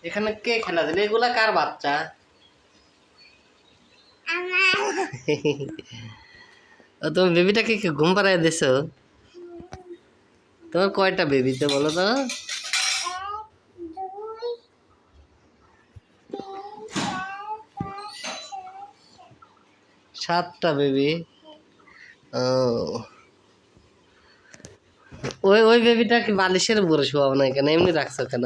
এখানে কে খেলা দিল? এগুলা কার বাচ্চা? ও তুমি বেবিটাকে কি ঘুম পাড়ায় দিছো? তোমার কয়টা বেবি তো বলো তো? 7টা বেবি। ও ওই ওই বেবিটা কি বালিশের উপরে শোয়াও না কেন? এমনি রাখছো কেন?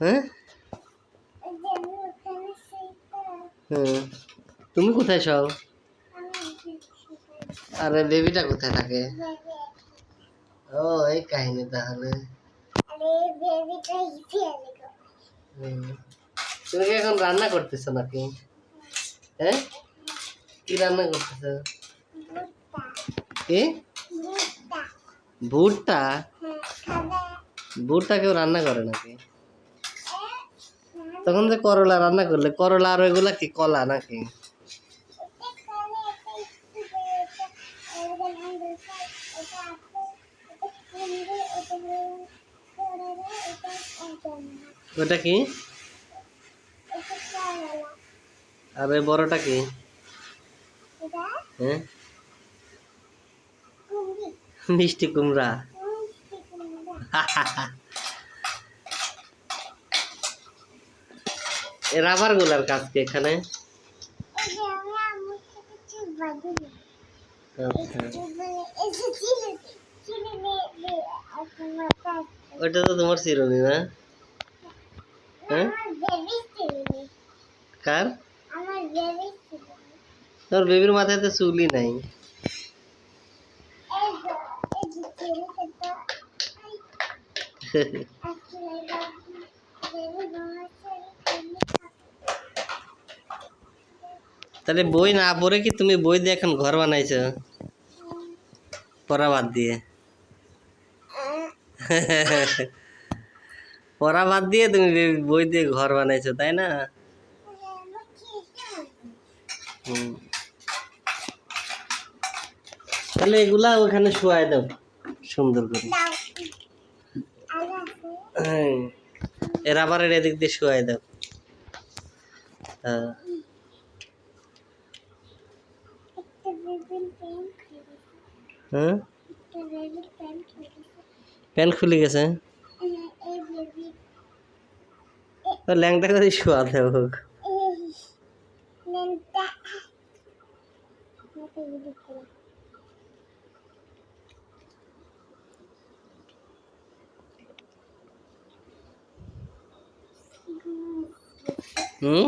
হ্যাঁ হুম, তুমি কোথায় শোও? আরে বেবিটা কোথায় থাকে? ও এই কাহিনী তাহলে। হুম। তুমি কি এখন রান্না করতেছো নাকি? হ্যাঁ কি রান্না করতেছো? কি? ভুট্টা? ভুট্টা কেউ রান্না করে নাকি? তখন যে করলা রান্না করলে, করলা আর ওইগুলা কি কলা নাকি? ওটা কি? আর ওই বড়টা কি? হ্যাঁ মিষ্টি কুমড়া। এ রাবার গুলার কাজ কি এখানে? আচ্ছা ওইটা তো তোমার চিরুনি না? হ্যাঁ কার? তোর বেবির মাথায় তো চুলই নাই। তাহলে বই না পড়ে কি তুমি বই দিয়ে এখন ঘর বানাইছো? পড়া বাদ দিয়ে? পড়া বাদ দিয়ে তুমি বই দিয়ে ঘর বানাইছো তাই না? হুম। তাহলে এগুলা ওখানে শোয়াই দাও সুন্দর করে। হ্যাঁ এ রাবারের এদিক দিয়ে শোয়াই দাও। হ্যাঁ হ্যাঁ প্যান্ট খুলে গেছে? ল্যাংটা করে শোয়া দেবো। হুম